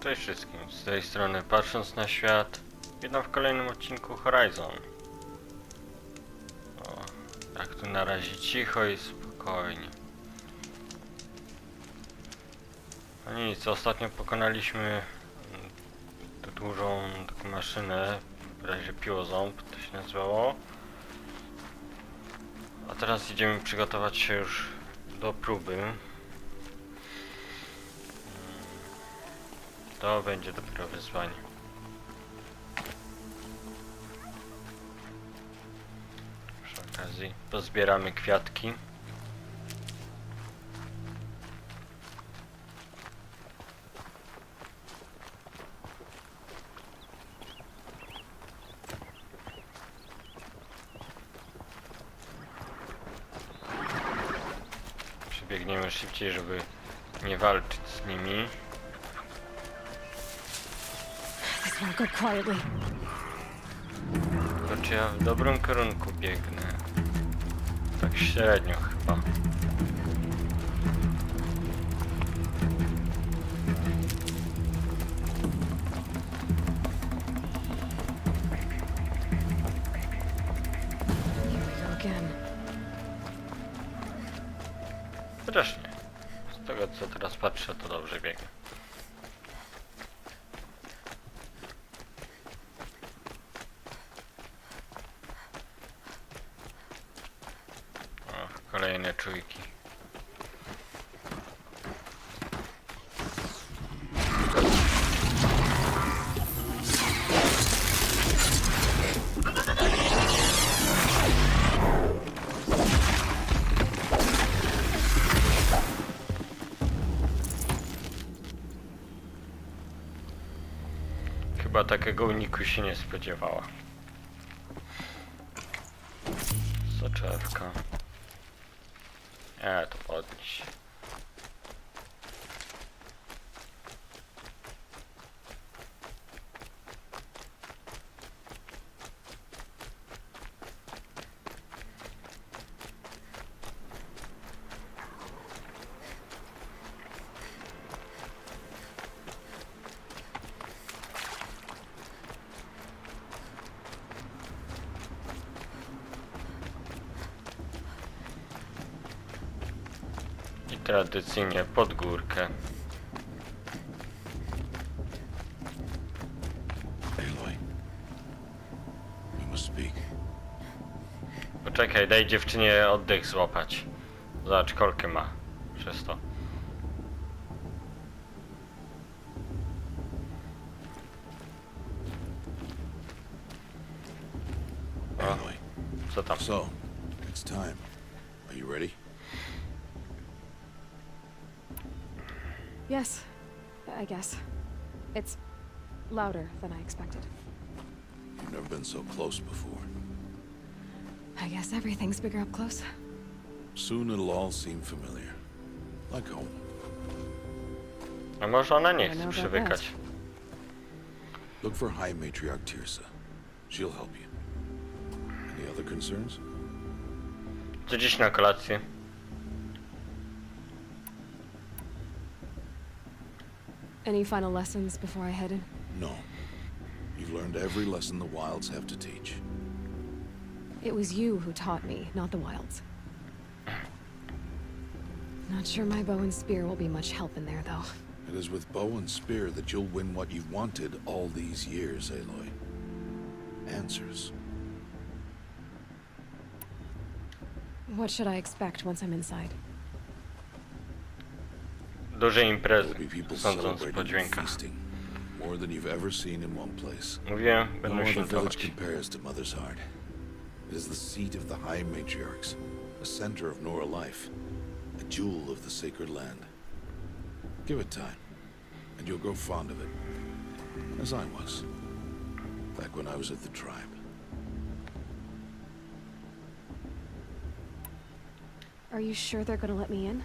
Cześć wszystkim, z tej strony Patrząc na Świat. Witam w kolejnym odcinku Horizon. O, tak tu na razie cicho i spokojnie. No nic, ostatnio pokonaliśmy tę dużą taką maszynę, w razie piłoząb to się nazywało. A teraz idziemy przygotować się już do próby. To będzie dopiero wyzwanie. Przy okazji pozbieramy kwiatki. Przebiegniemy szybciej, żeby nie walczyć z nimi. To czy ja w dobrym kierunku biegnę? Tak średnio chyba. Chociaż nie. Z tego co teraz patrzę, to dobrze biegnę. Kolejne czujki. Chyba takiego uniku się nie spodziewała. Soczewka. To podnieś. Tradycyjnie pod górkę. Aloy, we must speak. Poczekaj, daj dziewczynie oddech złapać. Zobacz, kolkę ma przez to. Aloy, Co tam? so it's time. Are you ready? Yes, I guess. It's louder than I expected. You've never been so close before. I guess everything's bigger up close. Soon it'll all seem familiar, like home. A może ona nie chce przywykać. Look for High Matriarch Teersa. She'll help you. Any other concerns? Co dziś na kolację? Any final lessons before I head in? No. You've learned every lesson the wilds have to teach. It was you who taught me, not the wilds. Not sure my bow and spear will be much help in there, though. It is with bow and spear that you'll win what you've wanted all these years, Aloy. Answers. What should I expect once I'm inside? Duże imprezy, There'll be people sądząc po celebrating and dźwiękach. feasting. More than you've ever seen in one place. Mówiłem, No będą other village świętować. compares to Mother's Heart. It is the seat of the High Matriarchs, a center of Nora life, a jewel of the sacred land. Give it time, and you'll grow fond of it, as I was, back when I was at the tribe. Are you sure they're gonna let me in?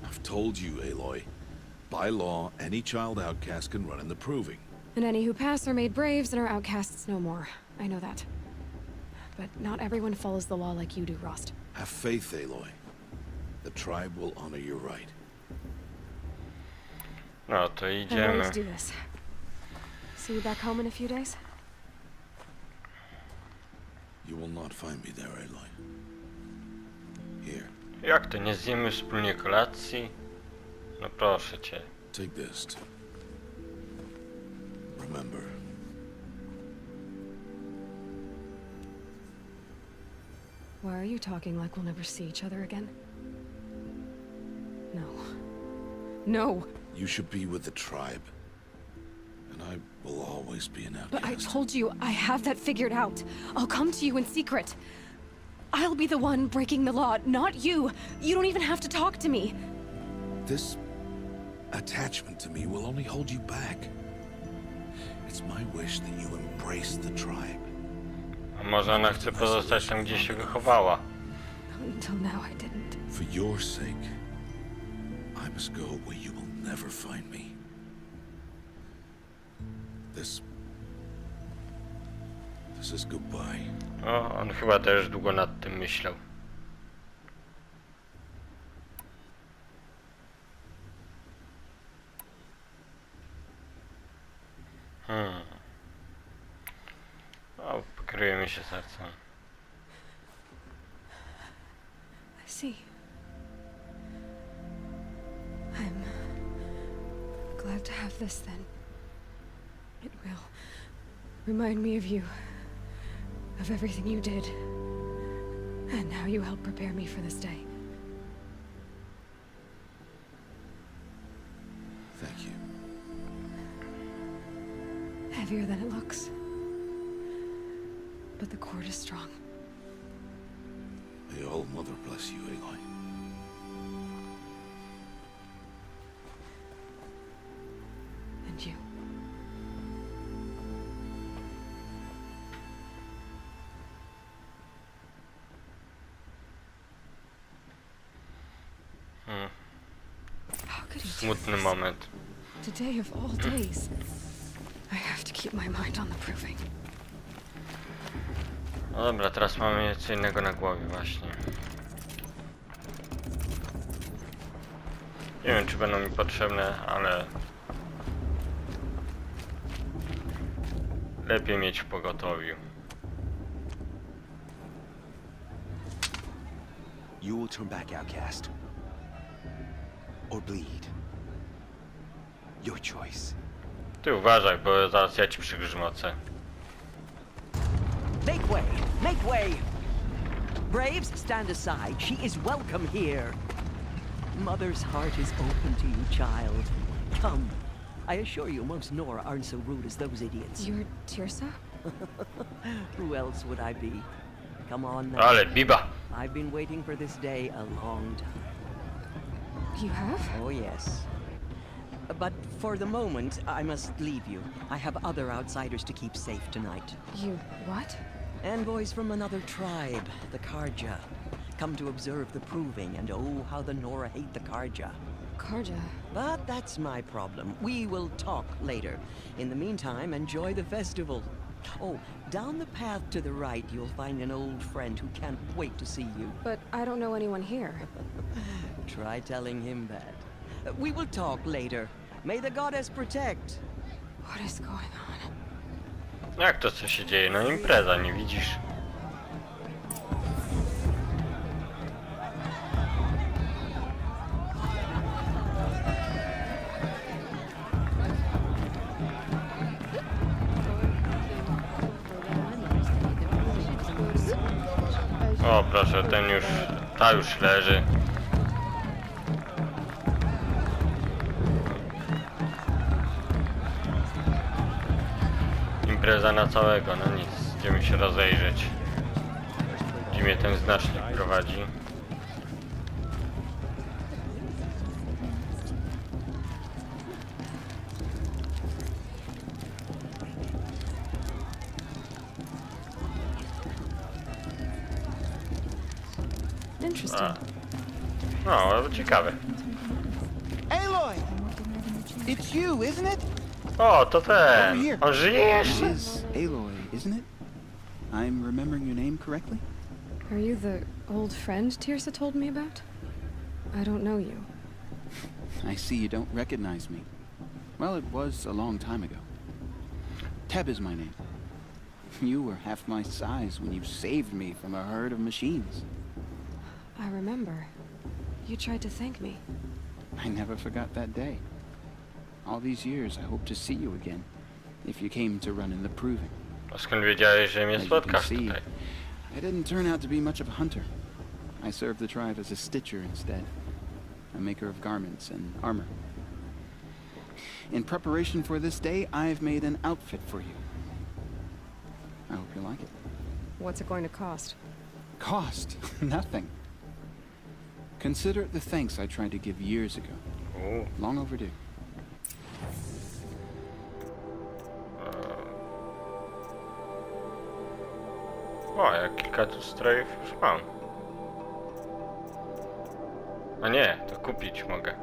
I've told you, Aloy. By law, any child outcast can run in the proving. And any who pass are made braves and are outcasts no more. I know that. But not everyone follows the law like you do, Rost. Have faith, Aloy. The tribe will honor your right. No to And idziemy. let's do this. See you back home in a few days? You will not find me there, Aloy. Here, Jak to, nie zjemy wspólnie kolacji? No proszę cię. take this. Remember. Why are you talking like we'll never see each other again? No. No! You should be with the tribe. And I will always be an outcast. But I told you, I have that figured out. I'll come to you in secret. I'll be the one breaking the law, not you. You don't even have to talk to me. This attachment to me will only hold you back. It's my wish that you embrace the tribe. A może ona chce pozostać tam, gdzie się wychowała? Until now, I didn't. For your sake, I must go where you will never find me. This is goodbye. O, on chyba też długo nad tym myślał. O, pokryjemy się sercem. I see. I'm glad to have this then. It will remind me of you, of everything you did, and how you helped prepare me for this day. Thank you. Heavier than it looks. But the cord is strong. May All Mother bless you, Aloy. And you. How could he do Smutny this? moment. Today of all days. I have to keep my mind on the proving. No dobra, teraz mamy co innego na głowie właśnie. Nie wiem, czy będą mi potrzebne, ale lepiej mieć w pogotowiu. You will turn back, outcast. Or bleed. Your choice. Ty uważaj, bo zaraz ja ci przygrzmocę. Make way! Make way! Braves, stand aside. She is welcome here. Mother's heart is open to you, child. Come. I assure you, most Nora aren't so rude as those idiots. You're Teersa? Who else would I be? Come on now. Ale biba! I've been waiting for this day a long time. You have? Oh, yes. But for the moment, I must leave you. I have other outsiders to keep safe tonight. You what? Envoys from another tribe, the Karja. Come to observe the proving, and oh, how the Nora hate the Karja. Karja. But that's my problem. We will talk later. In the meantime, enjoy the festival. Oh, down the path to the right, you'll find an old friend who can't wait to see you. But I don't know anyone here. Try telling him that. We will talk later. May the goddess protect. What is going on? Jak to co się dzieje? No impreza, nie widzisz? O proszę, ta już leży. Impreza na całego, no nic, idziemy się rozejrzeć. Gdzie mnie ten znacznik prowadzi. Interesting. No, ciekawe. Aloy! It's you, isn't it? O, to ten! On żyje jeszcze? It is Aloy, isn't it? I'm remembering your name correctly? Are you the old friend Teersa told me about? I don't know you. I see you don't recognize me. Well, it was a long time ago. Teb is my name. You were half my size when you saved me from a herd of machines. I remember. You tried to thank me. I never forgot that day. All these years, I hope to see you again, if you came to run in the proving. A skąd wiedziałeś, że mnie As you can spotkasz see, tutaj? I didn't turn out to be much of a hunter. I served the tribe as a stitcher instead, a maker of garments and armor. In preparation for this day, I've made an outfit for you. I hope you like it. What's it going to cost? Cost? Nothing. Consider it the thanks I tried to give years ago. U, Long overdue. O, ja kilka tu strojów już mam. A nie, to kupić mogę.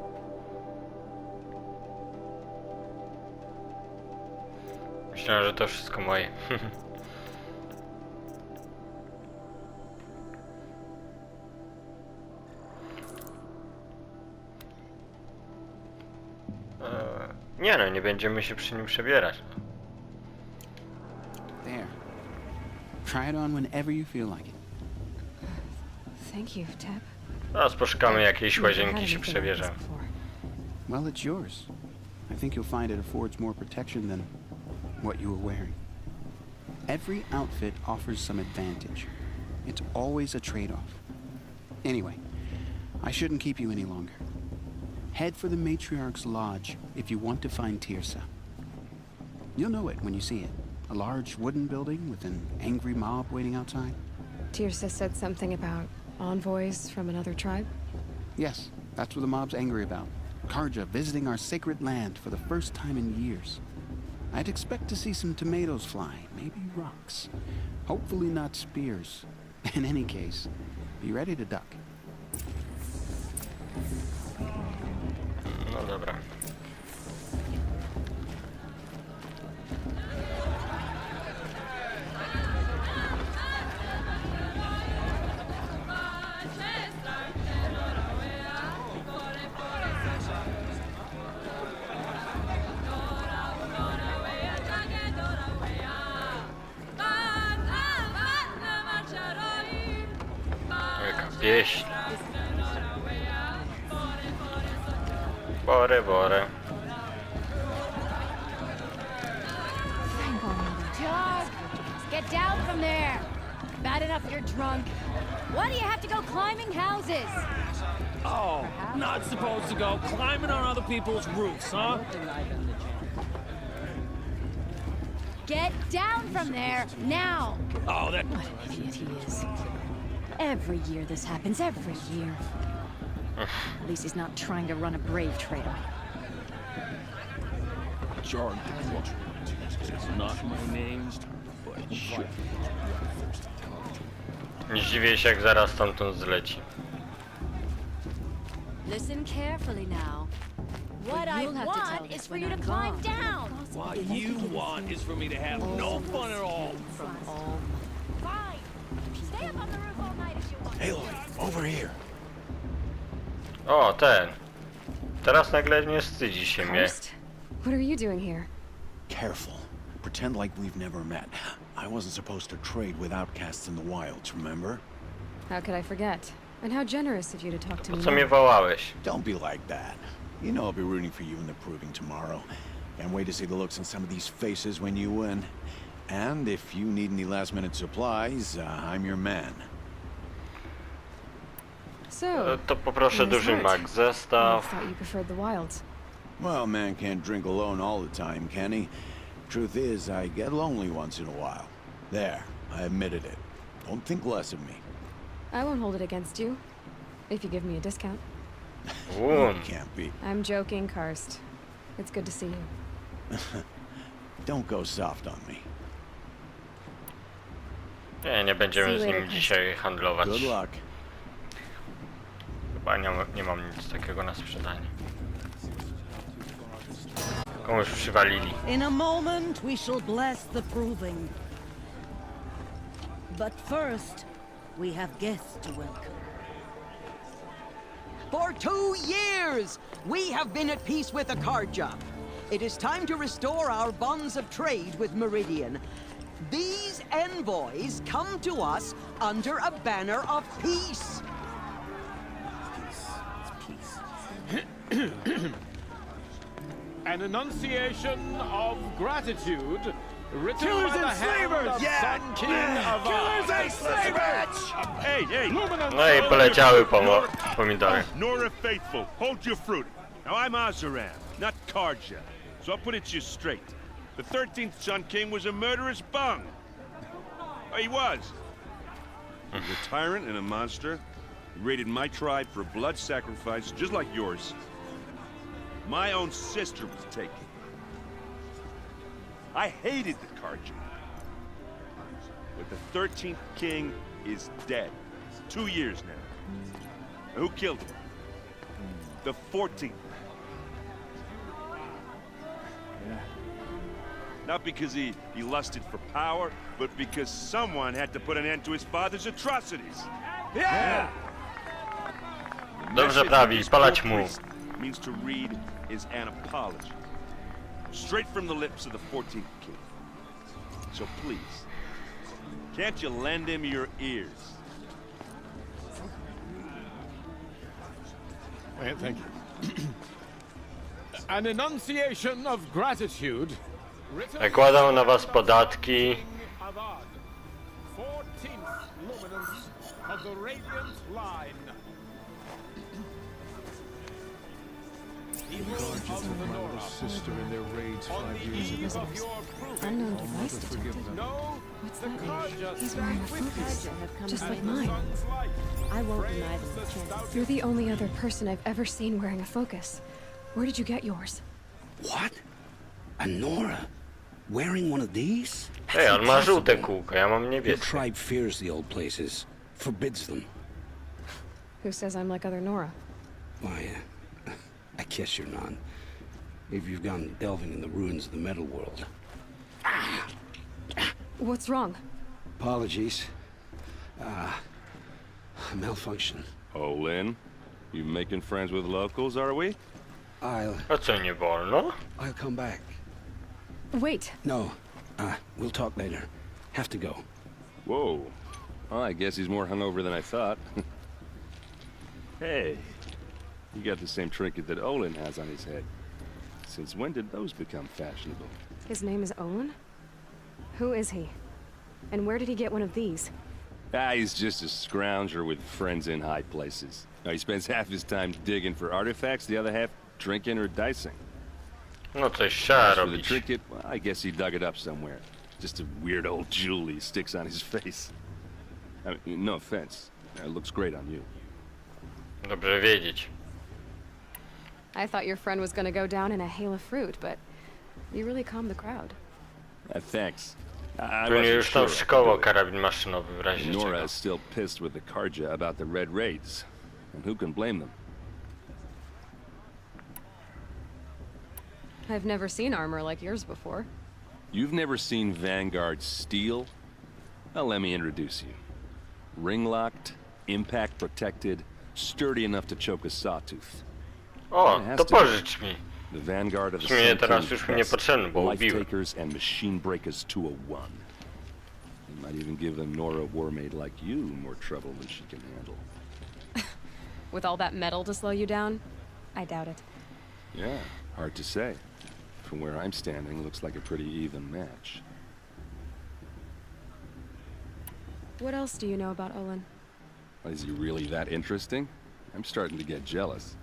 Myślałem, że to wszystko moje. Nie no, nie będziemy się przy nim przebierać. There. Try it on whenever you feel like it. Thank you, Teb. Teraz poszukamy jakiejś Never had łazienki, się anything like this przebierzemy. before. Well, it's yours. I think you'll find it affords more protection than what you were wearing. Every outfit offers some advantage. It's always a trade-off. Anyway, I shouldn't keep you any longer. Head for the Matriarch's Lodge if you want to find Teersa. You'll know it when you see it. A large wooden building with an angry mob waiting outside. Teersa said something about envoys from another tribe? Yes, that's what the mob's angry about. Karja visiting our sacred land for the first time in years. I'd expect to see some tomatoes fly, maybe rocks. Hopefully not spears. In any case, be ready to duck. No dobra. Jaka pieśń. Bore, bore. Just get down from there. Bad enough you're drunk. Why do you have to go climbing houses? Oh, not supposed to go climbing on other people's roofs, huh? Get down from there, now! Oh, that... What an idiot he is. Every year this happens, every year. At least he's not trying to run a brave trail. Jordan is not my name, but shit. Nie zdziwię się, jak zaraz stamtąd zleci. Listen carefully now. What I want is for you to climb down! What you want is for me to have no fun at all. From all... Fine! Stay up on the roof all night if you want. Aloy, over here. O, ten. Teraz nagle nie wstydzi się mnie. Karst? What are you doing here? Careful. Pretend like we've never met. I wasn't supposed to trade with outcasts in the wilds, remember? How could I forget? And how generous of you to talk to Po me co mnie now. wołałeś? Don't be like that. You know I'll be rooting for you in the proving tomorrow. Can't wait to see the looks on some of these faces when you win. And if you need any last-minute supplies, I'm your man. So, To poproszę nice duży heart. mak I zestaw. thought you preferred the wilds. Well, man can't drink alone all the time, can he? Truth is, I get lonely once in a while. There, I admitted it. Don't think less of me. I won't hold it against you, if you give me a discount. Łun. Can't be. I'm joking, Karst. It's good to see you. Don't go soft on me. Nie będziemy z See you nim later, dzisiaj handlować. Good luck. Chyba nie mam nic takiego na sprzedanie. Komuś przywalili. In a moment, we shall bless the proving. But first, we have guests to welcome. For 2 years, we have been at peace with the Karja. It is time to restore our bonds of trade with Meridian. These envoys come to us under a banner of peace. An enunciation of gratitude written Killers by the and hand slavers! of Yeah! Sun King of Killers and slavers! Hey, hey! No i poleciały pomidory. Nora Faithful, hold your fruit. Now I'm Azaram, not Karja. So I'll put it to you straight. The 13th Sun King was a murderous bung. Oh, he was. He was a tyrant and a monster. He raided my tribe for blood sacrifice, just like yours. My own sister was taken. I hated the Karja. But the 13th king is dead. 2 years now. Who killed him? The 14th. Not because he lusted for power, but because someone had to put an end to his father's atrocities. Yeah! Dobrze prawi, spalać mu. Means to read is an apology. Straight from the lips of the 14th king. So please, can't you lend him your ears? Thank you. An enunciation of gratitude written Nakładam na was podatki. 14th luminance of the radiant line. Sister in their raids 5 years ago. Unknown device detected. No, What's that mean? He's wearing a focus, just like mine. I won't deny them the chance. You're the only other person I've ever seen wearing a focus. Where did you get yours? What? A Nora? Wearing one of these? Ej, on ma żółte kółko, ja mam Your niebieskie. tribe fears the old places, forbids them. Who says I'm like other Nora? Why, I guess you're not. If you've gone delving in the ruins of the metal world. What's wrong? Apologies. Malfunction. Oh, Lynn, you making friends with locals, are we? A co nie wolno? I'll come back. Wait. No, we'll talk later. Have to go. Whoa. Well, I guess he's more hungover than I thought. Hey, you got the same trinket that Olin has on his head. Since when did those become fashionable? His name is Owen? Who is he? And where did he get one of these? He's just a scrounger with friends in high places. Now, he spends half his time digging for artifacts, the other half drinking or dicing. No coś trzeba As for the robić. trinket, well, I guess he dug it up somewhere. Just a weird old jewel he sticks on his face. I mean, no offense. It looks great on you. Dobrze wiedzieć. I thought your friend was gonna go down in a hail of fruit, but you really calmed the crowd. Thanks. I Pewnie wasn't już sure tam I could szkoło do it. karabin maszynowy w razie Nora czego. is still pissed with the Karja about the Red Raids. And who can blame them? I've never seen armor like yours before. You've never seen Vanguard steel? Well, let me introduce you. Ring-locked, impact-protected, sturdy enough to choke a sawtooth. O, to pożycz mi. The Vanguard of the W sumie Sun teraz King's już mi best, niepotrzebny, bo life ubiłem. takers and machine breakers to a one. You might even give a Nora warmaid like you more trouble than she can handle. With all that metal to slow you down? I doubt it. Yeah, hard to say. From where I'm standing, looks like a pretty even match. What else do you know about Olin? Is he really that interesting? I'm starting to get jealous.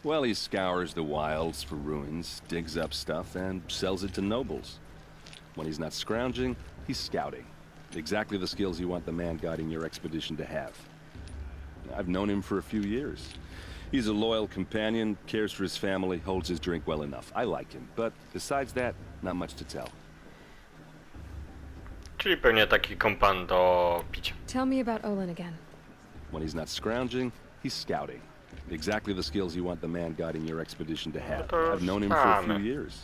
Well, he scours the wilds for ruins, digs up stuff, and sells it to nobles. When he's not scrounging, he's scouting. Exactly the skills you want the man guiding your expedition to have. I've known him for a few years. He's a loyal companion, cares for his family, holds his drink well enough. I like him, but besides that, not much to tell. Czyli pewnie taki kompan do picia. Tell me about Olin again. When he's not scrounging, he's scouting. Exactly the skills you want the man guiding your expedition to have. I've known him for a few years.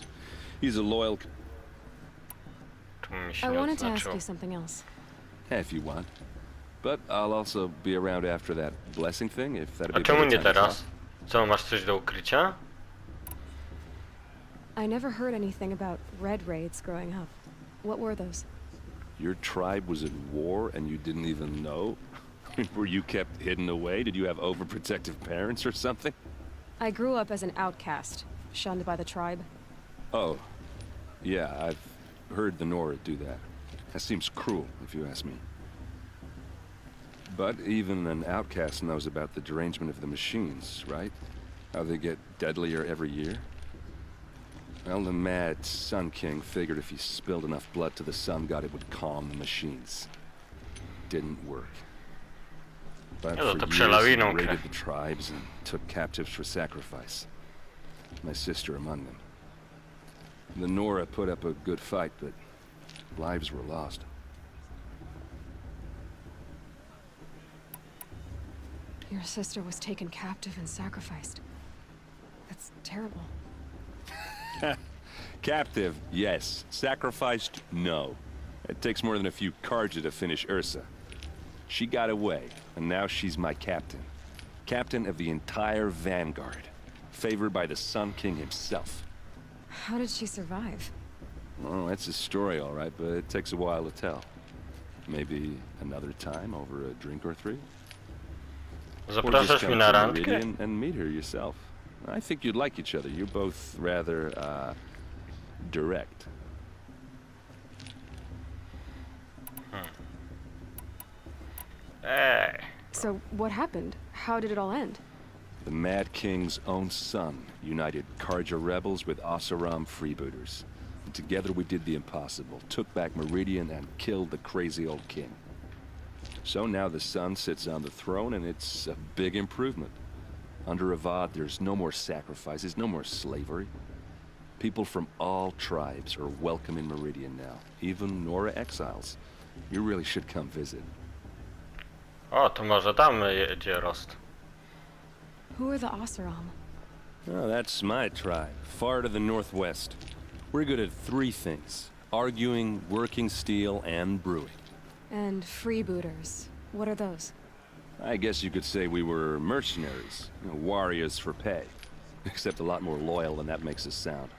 He's a loyal... Tu mi się I nie wanted to ask odznaczyło. you something else. If you want. But I'll also be around after that blessing thing, if that'd A be czemu better nie time to teraz? talk. Co, masz coś do ukrycia? I never heard anything about red raids growing up. What were those? Your tribe was at war and you didn't even know? Were you kept hidden away? Did you have overprotective parents or something? I grew up as an outcast, shunned by the tribe. Oh, yeah, I've heard the Nora do that. That seems cruel, if you ask me. But even an outcast knows about the derangement of the machines, right? How they get deadlier every year? Well, the mad Sun King figured if he spilled enough blood to the Sun God, it would calm the machines. Didn't work. But No, for to years, przelawinął he krew. raided the tribes and took captives for sacrifice. My sister among them. The Nora put up a good fight, but lives were lost. Your sister was taken captive and sacrificed. That's terrible. Captive, yes. Sacrificed, no. It takes more than a few Karja to finish Ursa. She got away, and now she's my captain. Captain of the entire Vanguard. Favored by the Sun King himself. How did she survive? Oh, that's a story, all right, but it takes a while to tell. Maybe another time over a drink or three? Or just Zapraszasz come mi na to randkę? Meridian and meet her yourself. I think you'd like each other. You're both rather, direct. Ej, So, what happened? How did it all end? The Mad King's own son united Karja rebels with Oseram freebooters. And together we did the impossible, took back Meridian and killed the crazy old king. So now the son sits on the throne and it's a big improvement. Under Avad, there's no more sacrifices, no more slavery. People from all tribes are welcome in Meridian now, even Nora exiles. You really should come visit. o, to może tam jedzie Rost. Who are the Oseram? Oh, that's my tribe, far to the northwest. We're good at three things: arguing, working steel, and brewing. And freebooters. What are those? I guess you could say we were mercenaries, warriors for pay. Except a lot more loyal than that makes us sound.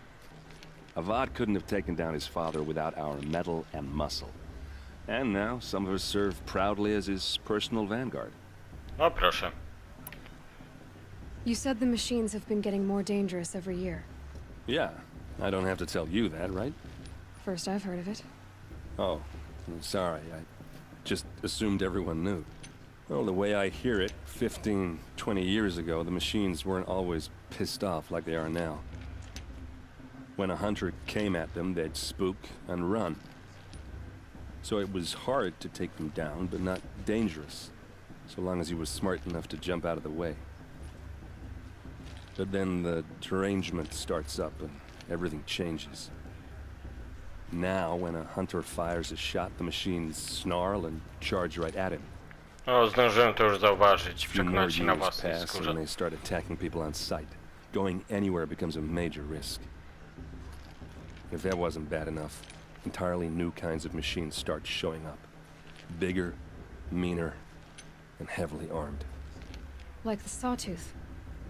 Avad couldn't have taken down his father without our metal and muscle. And now some of us serve proudly as his personal vanguard. O proszę. You said the machines have been getting more dangerous every year. Yeah, I don't have to tell you that, right? First I've heard of it. Oh, I'm sorry. I just assumed everyone knew. Well, the way I hear it, 15, 20 years ago, the machines weren't always pissed off like they are now. When a hunter came at them, they'd spook and run. So it was hard to take them down, but not dangerous, so long as he was smart enough to jump out of the way. But then the derangement starts up and everything changes. Now, when a hunter fires a shot, the machines snarl and charge right at him. O, zdążyłem to już zauważyć. Few more Przekonać się na years własnej pass skórze. and they start attacking people on sight. Going anywhere becomes a major risk. If that wasn't bad enough, entirely new kinds of machines start showing up. Bigger, meaner, and heavily armed. Like the Sawtooth.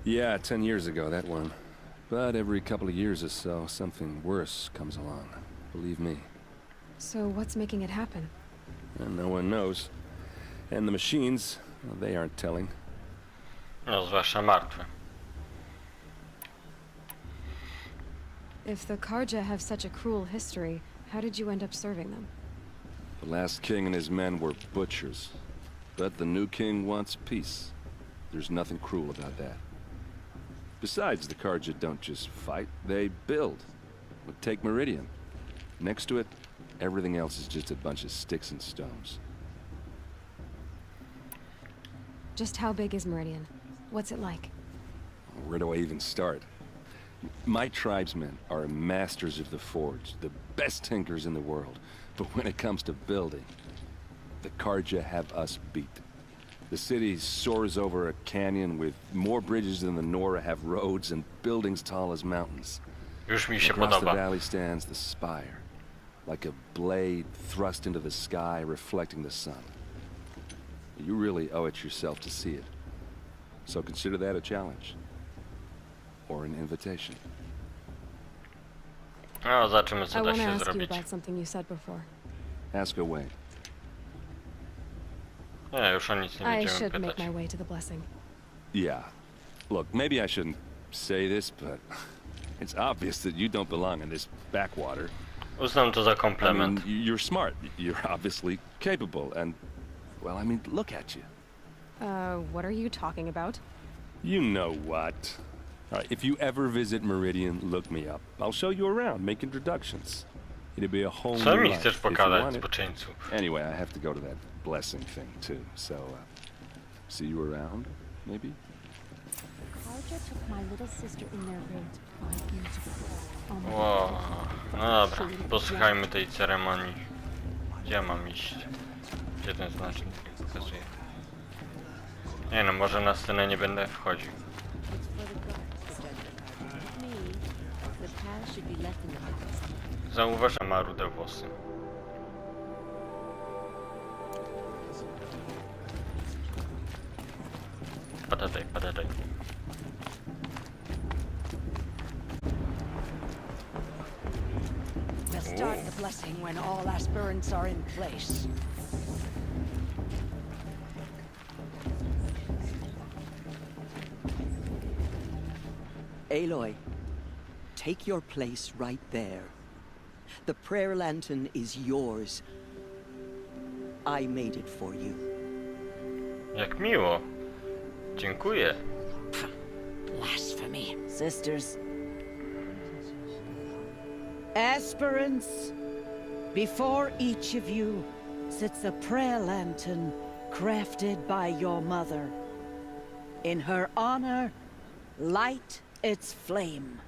Yeah, 10 years ago, that one. But every couple of years or so, something worse comes along. Believe me. So what's making it happen? And no one knows. And the machines, well, they aren't telling. No, zwłaszcza martwe. If the Karja have such a cruel history, how did you end up serving them? The last king and his men were butchers. But the new king wants peace. There's nothing cruel about that. Besides, the Karja don't just fight, they build. But take Meridian. Next to it, everything else is just a bunch of sticks and stones. Just how big is Meridian? What's it like? Where do I even start? My tribesmen are masters of the forge, the best tinkers in the world. But when it comes to building, the Karja have us beat. The city soars over a canyon with more bridges than the Nora have roads and buildings tall as mountains. Już mi się Across the podoba. valley stands the spire, like a blade thrust into the sky, reflecting the sun. You really owe it yourself to see it. So consider that a challenge. Or an invitation. No, zobaczymy I co da want to się ask you zrobić. about something you said before. Ask away. Nie, już o nic nie I będziemy should make pytać. my way to the blessing. Yeah. Look, maybe I shouldn't say this, but it's obvious that you don't belong in this backwater. Uznam to za I mean, komplement. you're smart. You're obviously capable, and, well, I mean, look at you. What are you talking about? You know what. All right, if you ever visit Meridian, look me up. I'll show you around, make introductions. It'll be a whole Co new mi life chcesz if you pokazać, want it. zboczeńcu? Anyway, I have to go to that blessing thing, too, so, see you around, maybe? Karja took my little sister in their raid 5 years ago. Wow. No dobra, posłuchajmy tej ceremonii. Gdzie ja mam iść? Gdzie ten znacznik mi pokazuje? Nie no, może na scenę nie będę wchodził. It's for the gods, not me. The past should be left in the past. Zauważam, ma rude włosy. Padataj, padataj. We'll start the blessing when all aspirants are in place. Aloy, take your place right there. The prayer lantern is yours. I made it for you. Jak miło. Dziękuję. Blasphemy. Sisters. Aspirants, before each of you sits a prayer lantern crafted by your mother. In her honor, light its flame.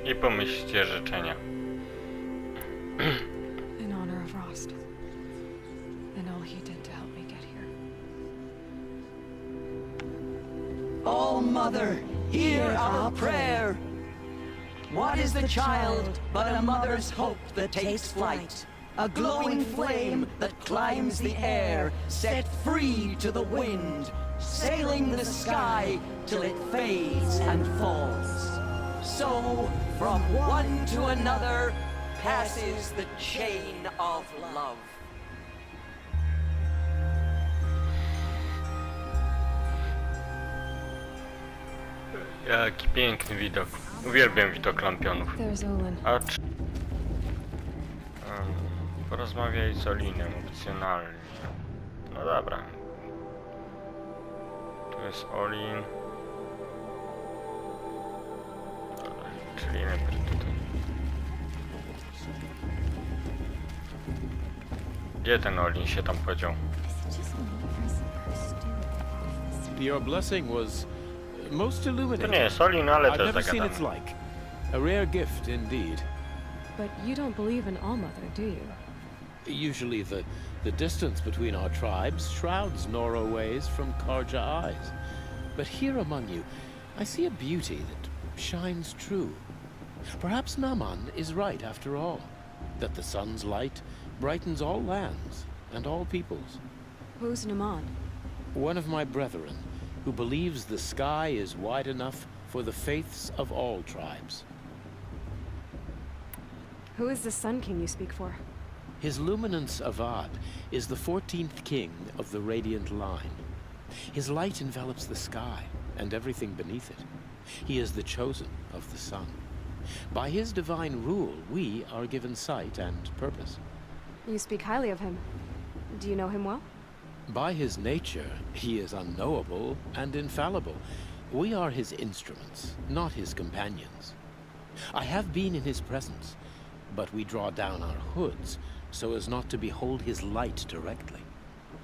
I pomyślcie życzenia. In honor of Rost. And all he did to help me get here. Oh, Mother, hear our prayer. What is the child but a mother's hope that takes flight? A glowing flame that climbs the air, set free to the wind, sailing the sky till it fades and falls. So, from one to another, passes the chain of love. Jaki piękny widok. Uwielbiam widok lampionów. There's Olin. A czy... porozmawiaj z Olinem opcjonalnie. No dobra. Tu jest Olin. Czyli najpierw tutaj. Gdzie ten Olin się tam podział? Your blessing was most To illuminating. nie jest Olin, ale I've też never seen its zagadamy. like. A rare gift indeed. But you don't believe in All-Mother, do you? Usually the distance between our tribes shrouds Nora ways from Karja eyes. But here among you, I see a beauty that shines true. Perhaps Naman is right after all, that the sun's light brightens all lands and all peoples. Who's Naman? One of my brethren, who believes the sky is wide enough for the faiths of all tribes. Who is the Sun King you speak for? His Luminance Avad is the 14th king of the Radiant Line. His light envelops the sky and everything beneath it. He is the chosen of the sun. By his divine rule, we are given sight and purpose. You speak highly of him. Do you know him well? By his nature, he is unknowable and infallible. We are his instruments, not his companions. I have been in his presence, but we draw down our hoods so as not to behold his light directly.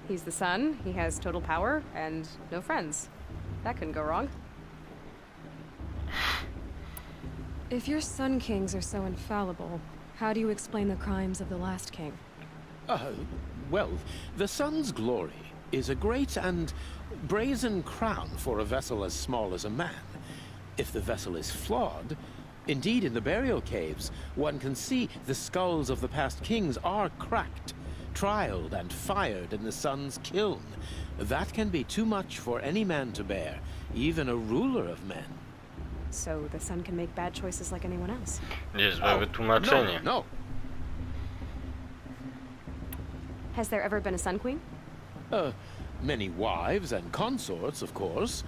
He's the sun, he has total power, and no friends. That couldn't go wrong. If your Sun Kings are so infallible, how do you explain the crimes of the last king? Well, the sun's glory is a great and brazen crown for a vessel as small as a man. If the vessel is flawed, indeed in the burial caves, one can see the skulls of the past kings are cracked, trialed and fired in the sun's kiln. That can be too much for any man to bear, even a ruler of men. So the sun can make bad choices like anyone else. Niezłe wytłumaczenie. No. Has there ever been a Sun Queen? Many wives and consorts, of course.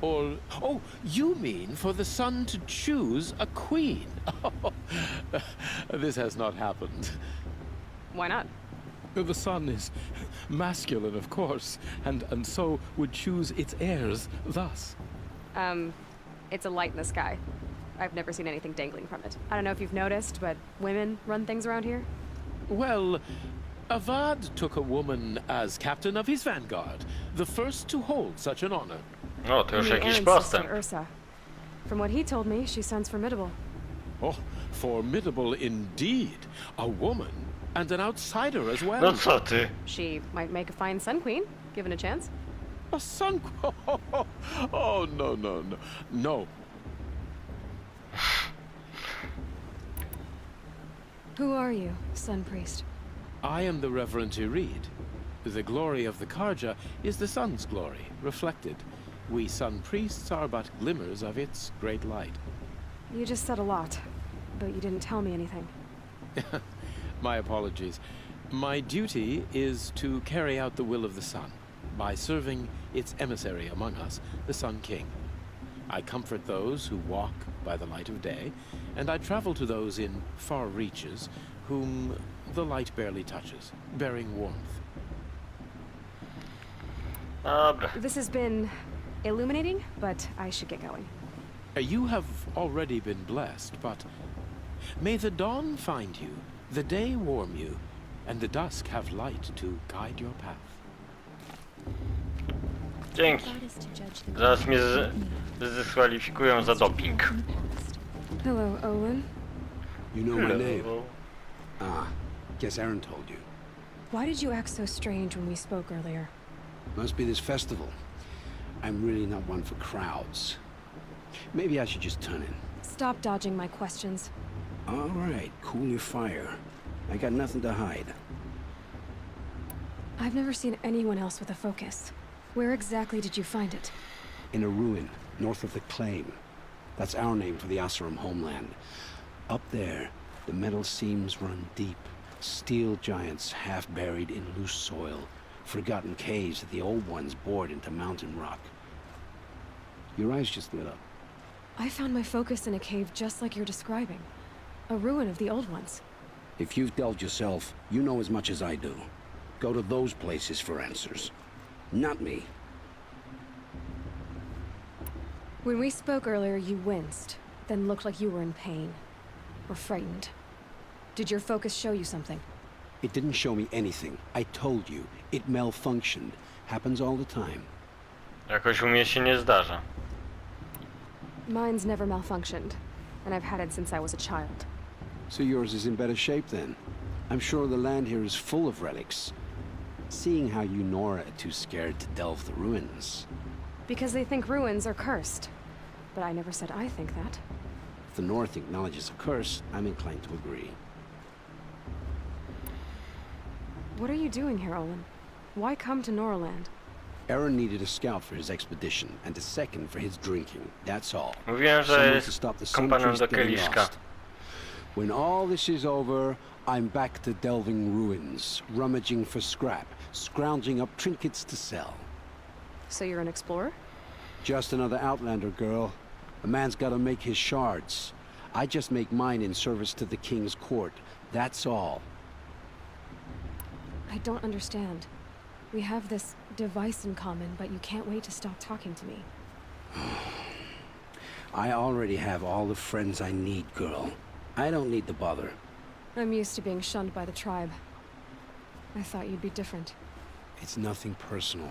Or, oh, you mean for the sun to choose a queen? This has not happened. Why not? The sun is masculine, of course, and so would choose its heirs thus. It's a light in the sky. I've never seen anything dangling from it. I don't know if you've noticed, but women run things around here. Well, Avad took a woman as captain of his vanguard, the first to hold such an honor. O, to już My jakiś Aaron's sister, postęp. Ursa. From what he told me, she sounds formidable. Oh, formidable indeed. A woman, and an outsider as well. No co ty? She might make a fine Sun Queen, given a chance. A sun... Oh, no, no, no. No. Who are you, Sun Priest? I am the Reverend Irid. The glory of the Karja is the sun's glory, reflected. We sun priests are but glimmers of its great light. You just said a lot, but you didn't tell me anything. My apologies. My duty is to carry out the will of the sun, by serving its emissary among us, the Sun King. I comfort those who walk by the light of day, and I travel to those in far reaches whom the light barely touches, bearing warmth. Dobra. This has been illuminating, but I should get going. You have already been blessed, but may the dawn find you, the day warm you, and the dusk have light to guide your path. Dzięki. Zaraz mnie zdyskwalifikują za doping. Hello, Olin. You know my name? Ah, guess Aaron told you. Why did you act so strange when we spoke earlier? Must be this festival. I'm really not one for crowds. Maybe I should just turn in. Stop dodging my questions. All right, cool your fire. I got nothing to hide. I've never seen anyone else with a focus. Where exactly did you find it? In a ruin, north of the Claim. That's our name for the Asuram homeland. Up there, the metal seams run deep. Steel giants half buried in loose soil. Forgotten caves that the old ones bored into mountain rock. Your eyes just lit up. I found my focus in a cave just like you're describing. A ruin of the old ones. If you've delved yourself, you know as much as I do. Go to those places for answers. Not me. When we spoke earlier, you winced, then looked like you were in pain. Or frightened. Did your focus show you something? It didn't show me anything. I told you. It malfunctioned. Happens all the time. Jakoś u mnie się nie zdarza. Mine's never malfunctioned, and I've had it since I was a child. So yours is in better shape then. I'm sure the land here is full of relics. Seeing how you Nora are too scared to delve the ruins. Because they think ruins are cursed. But I never said I think that. If the North acknowledges a curse, I'm inclined to agree. What are you doing here, Olin? Why come to Noraland? Aaron needed a scout for his expedition, and a second for his drinking. That's all. Mówiłem, że Someone to jest stop the Sun kompanem Priest do getting kieliszka. lost. When all this is over, I'm back to delving ruins, rummaging for scrap, scrounging up trinkets to sell. So you're an explorer? Just another Outlander, girl. A man's gotta make his shards. I just make mine in service to the King's court. That's all. I don't understand. We have this device in common, but you can't wait to stop talking to me. I already have all the friends I need, girl. I don't need the bother. I'm used to being shunned by the tribe. I thought you'd be different. It's nothing personal.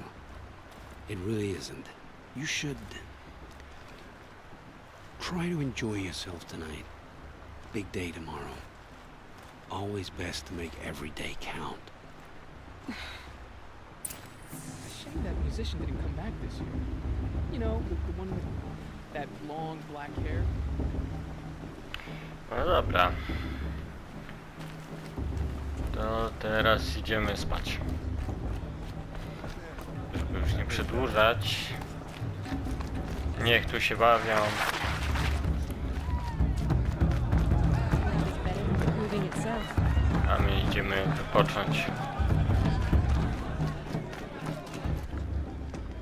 It really isn't. You should... try to enjoy yourself tonight. Big day tomorrow. Always best to make every day count. Shame that musician didn't come back this year. You know, the one with that long black hair. No dobra. To teraz idziemy spać. Żeby już nie przedłużać. Niech tu się bawią. A my idziemy wypocząć.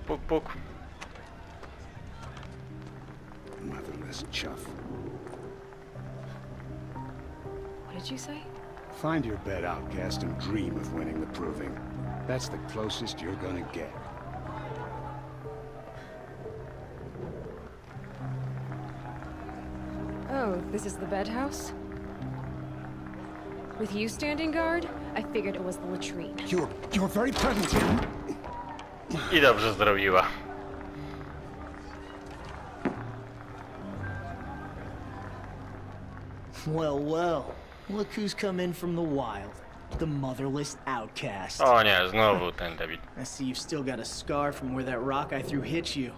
Puk, puk. Motherless chuff. What did you say? Find your bed, outcast, and dream of winning the proving. That's the closest you're gonna get. Oh, this is the bed house? With you standing guard, I figured it was the latrine. You're very present here. I dobrze zrobiła. Well, well. Look who's come in from the wild. The motherless outcast. O nie, znowu ten debil. I see you've still got a scar from where that rock I threw hit you.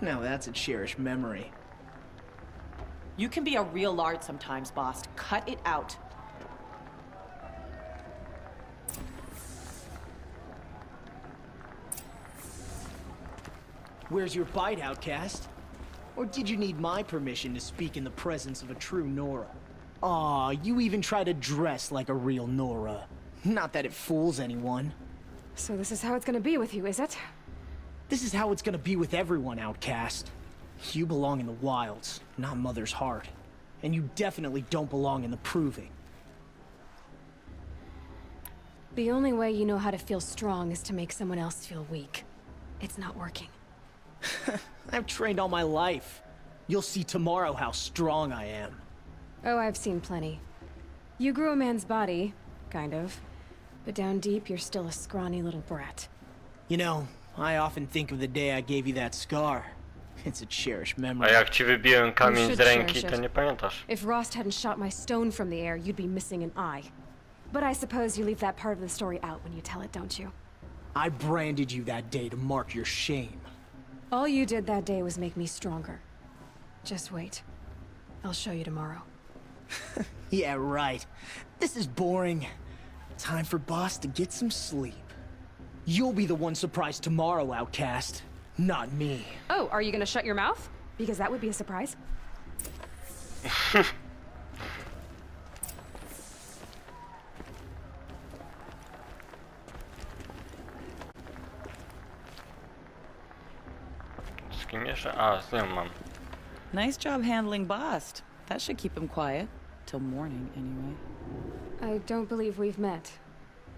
Now that's a cherished memory. You can be a real lard sometimes, boss. Cut it out. Where's your bite, outcast? Or did you need my permission to speak in the presence of a true Nora? Aw, you even try to dress like a real Nora. Not that it fools anyone. So this is how it's gonna be with you, is it? This is how it's gonna be with everyone, outcast. You belong in the wilds, not Mother's heart. And you definitely don't belong in the proving. The only way you know how to feel strong is to make someone else feel weak. It's not working. I've trained all my life. You'll see tomorrow how strong I am. Oh, I've seen plenty. You grew a man's body, kind of. But down deep, you're still a scrawny little brat. You know, I often think of the day I gave you that scar. It's a cherished memory. A jak ci wybiłem kamień You z should ręki, cherish to it. nie pamiętasz. If Rost hadn't shot my stone from the air, you'd be missing an eye. But I suppose you leave that part of the story out when you tell it, don't you? I branded you that day to mark your shame. All you did that day was make me stronger. Just wait. I'll show you tomorrow. Yeah, right. This is boring. Time for Boss to get some sleep. You'll be the one surprised tomorrow, outcast. Not me. Oh, are you gonna shut your mouth? Because that would be a surprise. Z kim jeszcze? A, z nią mam. Nice job handling Bast. That should keep him quiet. Till morning, anyway. I don't believe we've met.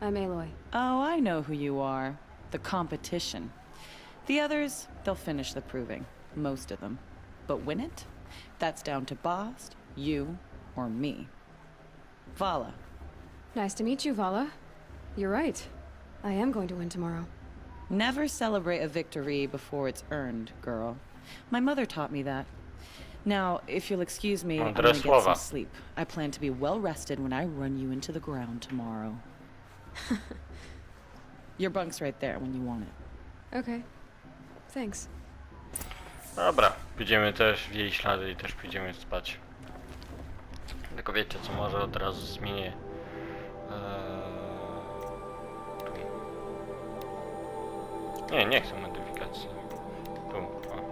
I'm Aloy. Oh, I know who you are. The competition. The others, they'll finish the proving. Most of them. But win it? That's down to Bast, you, or me. Vala. Nice to meet you, Vala. You're right. I am going to win tomorrow. Never celebrate a victory before it's earned, girl. My mother taught me that. Now, if you'll excuse me, I'm gonna get some sleep. I plan to be well rested when I run you into the ground tomorrow. Your bunk's right there when you want it. Okay. Thanks. Dobra, pójdziemy też w jej ślady i też pójdziemy spać. Tylko wiecie co, może od razu zmienię. Tu. Nie chcę modyfikacji. Tu, o.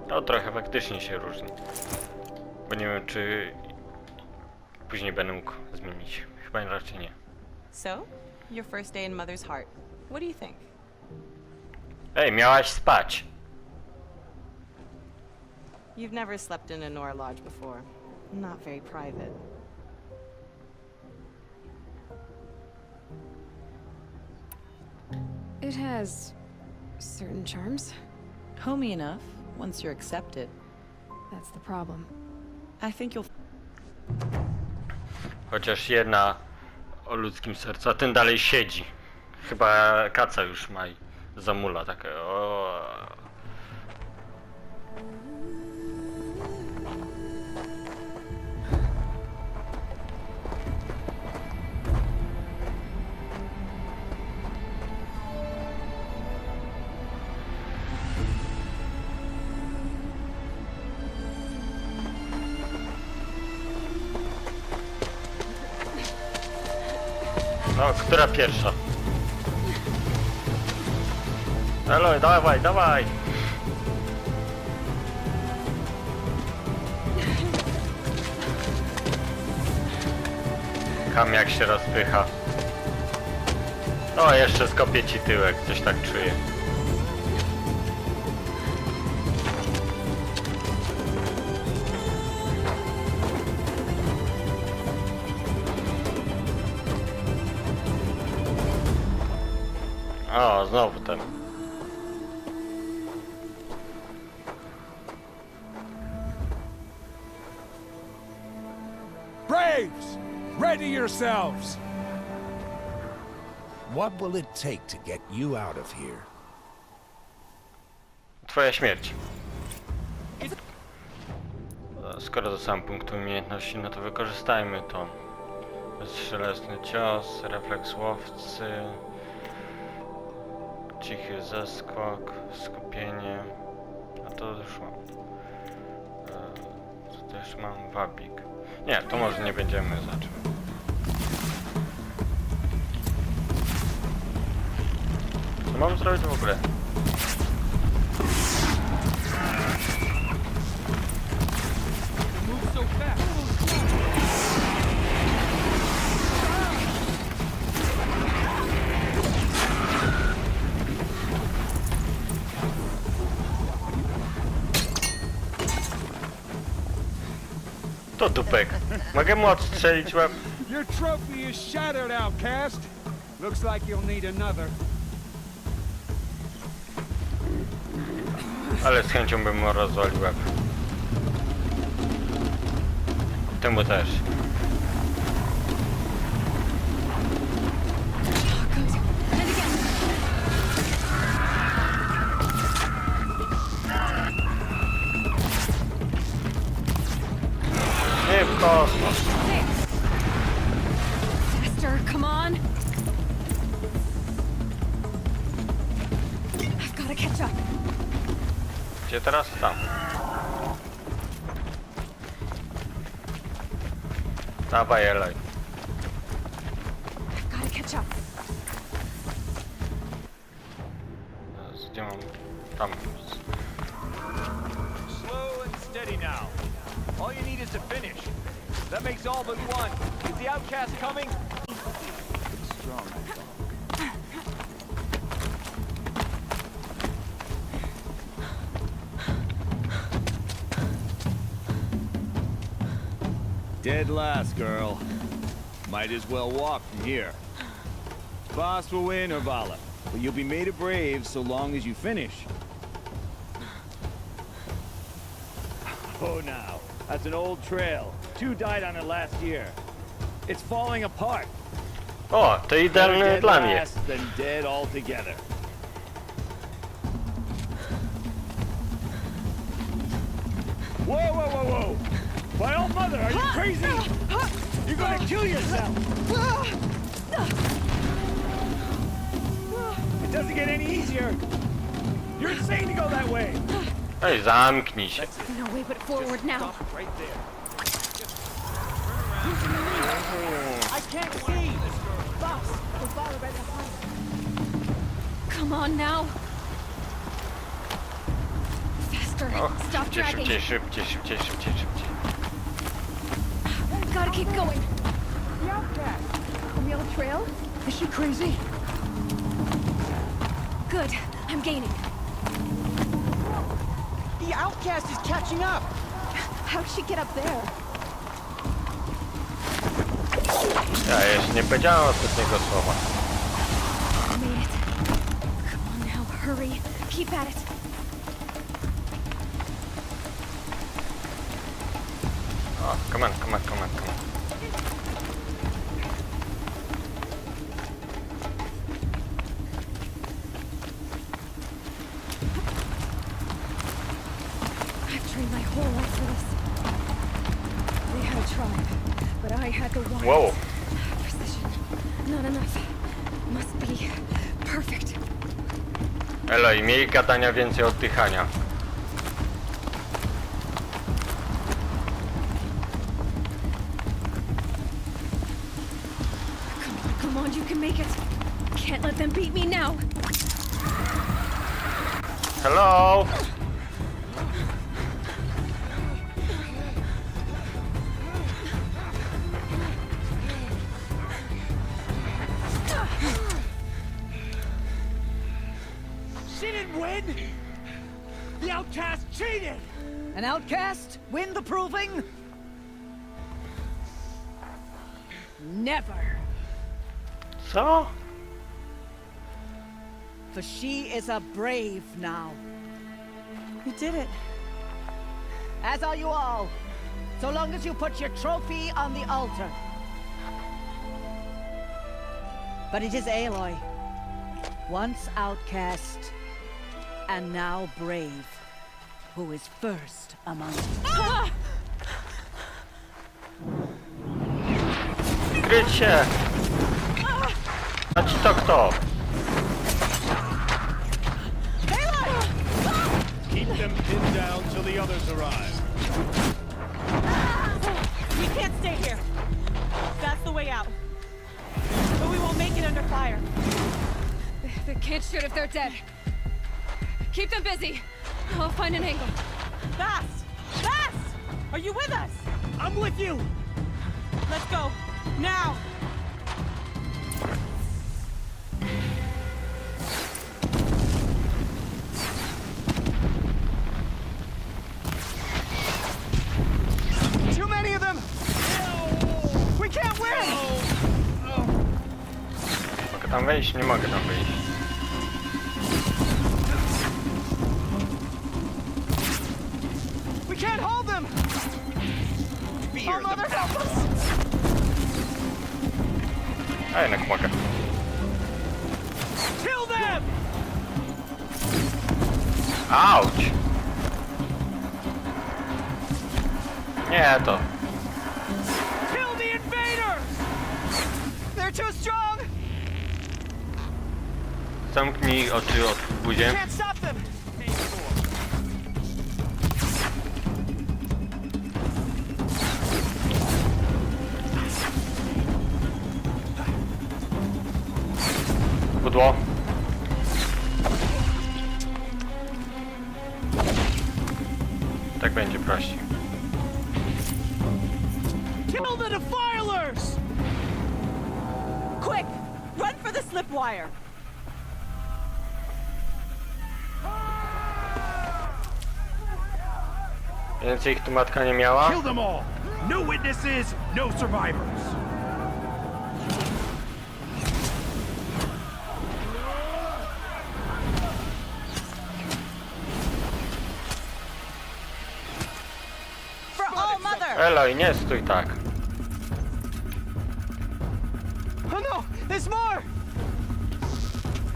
No trochę faktycznie się różni. Bo nie wiem czy później będę mógł zmienić. Chyba raczej nie. So, your first day in Mother's heart. What do you think? Ej, miałaś spać. You've never slept in a Nora lodge before. Not very private. It has certain charms. Homey enough, once you're accepted. That's the problem. I think you'll... Chociaż jedna o ludzkim sercu, a ten dalej siedzi. Chyba kaca już ma i zamula takie. O. No, która pierwsza? Aloy, dawaj, dawaj! Kam jak się rozpycha. O, jeszcze skopię ci tyłek, coś tak czuję. O, znowu ten. Braves, ready yourselves. What will it take to get you out of here? Twoja śmierć. Skoro do sam punktu umiejętności, no to wykorzystajmy to. Bezszelestny cios, refleks łowcy, cichy zeskok, skupienie. A to już mam. Co też mam? Wabik. Nie, to może nie będziemy zacząć. Co mam zrobić w ogóle? To dupek. Mogę mu odstrzelić łeb? Your trophy is shattered, outcast. Looks like you'll need another. Ale z chęcią bym mu rozwalił łeb. Temu też. Nie w kosmos. Faster, come on. I've got to catch up. Gdzie teraz? Tam. Dawaj, Aloy. I've got to catch up. Gdzie mam? Tam. Slow and steady now. All you need is to finish. That makes all but one. Is the outcast coming? Strong. Dead last, girl. Might as well walk from here. Boss will win, Orvala, but you'll be made a brave so long as you finish. Oh, now. That's an old trail. 2 died on it last year. It's falling apart. O, to idealne dla mnie. Than dead altogether. Whoa, whoa, whoa, whoa! My old mother, are you crazy? You're gonna kill yourself! It doesn't get any easier. You're insane to go that way. Ej, zamknij się. No way but forward now. Right there. I can't see. Boss, the baller right behind. Come on now. Faster. O, Stop szybciej, dragging. szybciej, szybciej, szybciej, szybciej, szybciej. Gotta keep going. The outcast. On the old trail? Is she crazy? Good. I'm gaining. The outcast is catching up. How'd she get up there? Ja jeszcze nie powiedziałem ostatniego słowa. Made it. Come on now, hurry. Keep at it. O, come on, come on, come on, come on. I've trained my whole life for this. They had a tribe, but I had the wilds. Whoa. Precision. Not enough. Must be perfect. Aloy, mniej gadania, więcej oddychania. Come on, you can make it. Can't let them beat me now. Hello! She didn't win! The outcast cheated! An outcast? Win the proving? Never. Co? For she is a brave now. You did it. As are you all. So long as you put your trophy on the altar. But it is Aloy. Once outcast, and now brave, who is first among you. Kryć się! A ci to kto? Keep them pinned down till the others arrive. We can't stay here. That's the way out. But we won't make it under fire. They can't shoot if they're dead. Keep them busy. I'll find an angle. Fast! Fast! Are you with us? I'm with you! Let's go. Now! Too many of them! We can't win! Mogę tam wejść? Nie mogę tam wejść. We can't hold them! Oh, Mother, help us! A jednak mogę. Kill them! Auć! Nie to. Kill the invaders! They're too strong! Zamknij oczy od buzie. Can't stop them! Pudło. Tak będzie prościej. Kill the defilers! Quick! Run for the slip wire! Więcej ich tu matka nie miała? Kill them all! No witnesses, no survivors! For all mother! Aloy, nie stój tak. Oh no! There's more!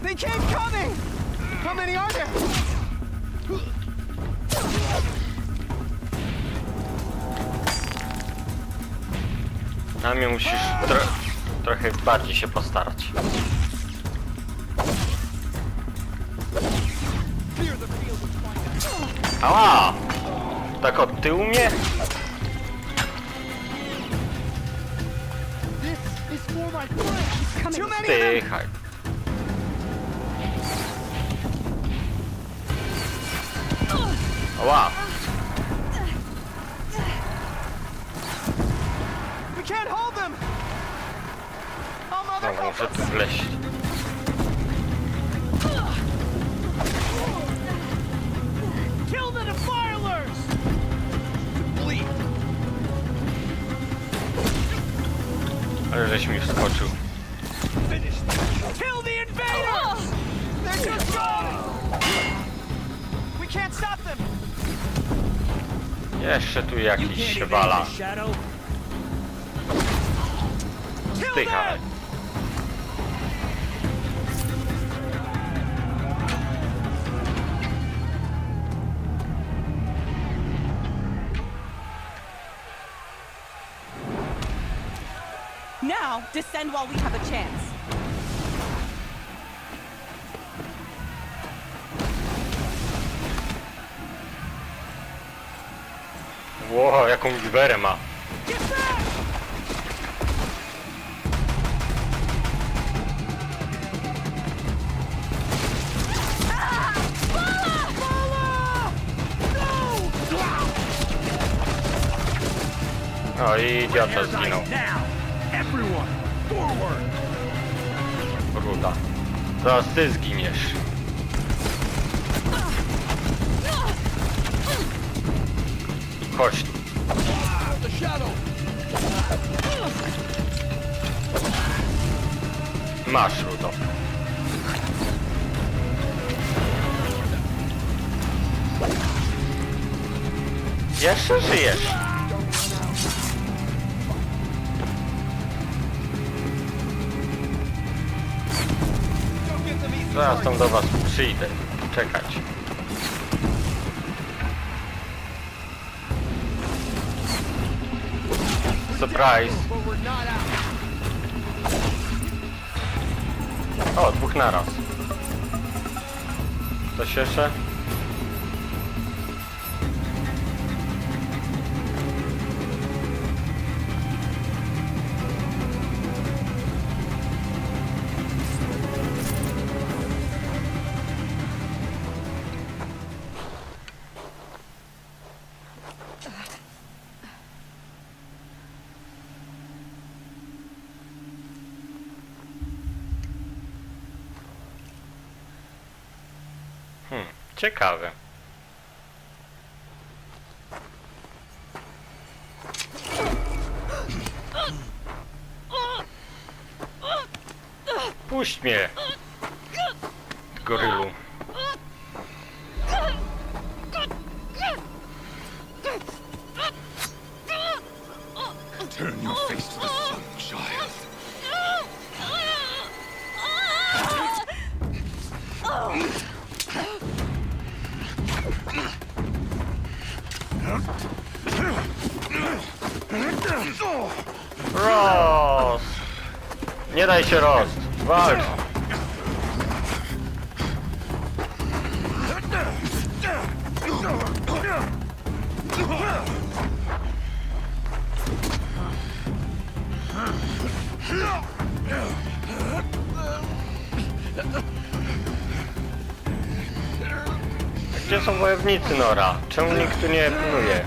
They keep coming! How many are there? Na mnie musisz trochę bardziej się postarać. Ała! Tak od tyłu mnie? Zdychaj. Ała! We can't hold them! Oh, Mother, No, help muszę tu wleźć. Kill the defilers! Bleed! Ale żeś mi wskoczył. Kill the invaders! They're too strong! We can't stop them! Jeszcze tu jakiś się wala. Zdychaj. Now, descend while we have a chance. Ło, jaką giwerę ma. O, i idiota zginął. Ruda. Zaraz ty zginiesz. Chodź. Masz, Rudo. Jeszcze żyjesz. Zaraz tam do was przyjdę. Czekać. Surprise. O, dwóch naraz. Coś jeszcze? Ciekawe. Puść mnie, gorylu. Turn your face to the sun, child. Rost! Nie daj się, Rost! Walcz! Gdzie są wojownicy, Nora? Czemu nikt tu nie pilnuje?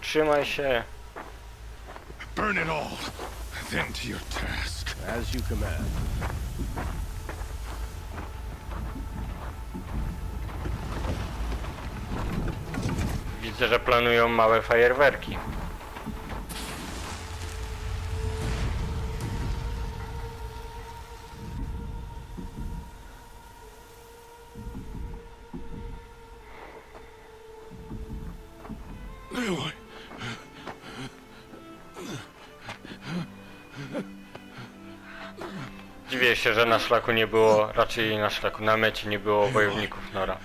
Trzymaj się. Burn it all, then to your task. As you command. Widzę, że planują małe fajerwerki. Dziwię się, że na szlaku nie było, raczej na szlaku, na mecie nie było wojowników Nora.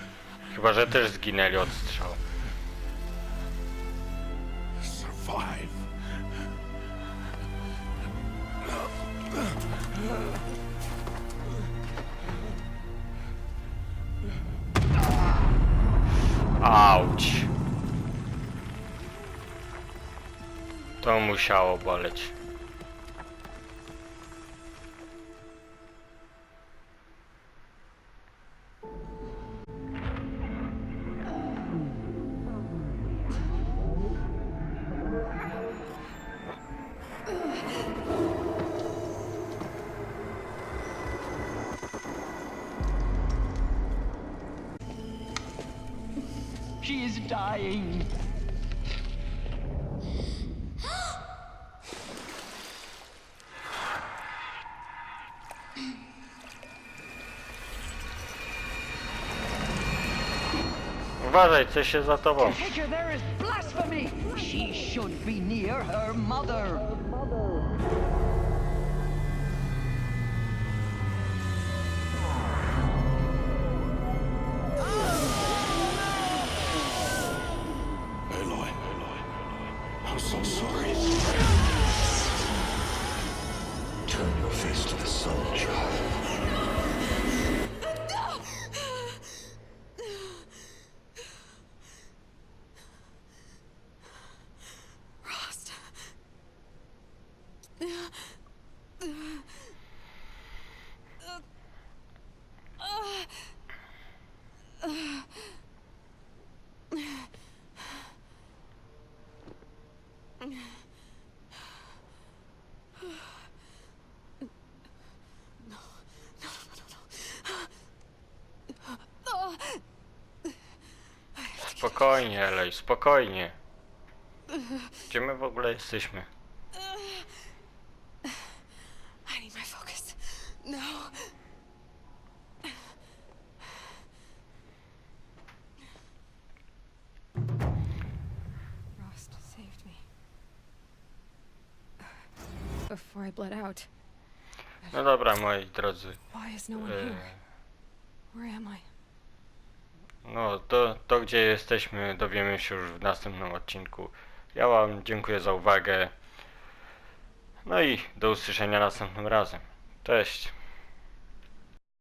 Chyba, że też zginęli od strzału. Survive. Auć. To musiało boleć. She is dying. Uważaj, coś się za tobą. There is blasphemy. She should be near her mother. Aloy, I'm so sorry. Turn your face to the sun, child. Rosta. on. Spokojnie, Aloy, spokojnie. Gdzie my w ogóle jesteśmy? I need my focus. No. Rost saved me. Before I bled out. No dobra, moi drodzy. Why is no one here? Where am I? No, to gdzie jesteśmy dowiemy się już w następnym odcinku. Ja wam dziękuję za uwagę. No i do usłyszenia następnym razem. Cześć.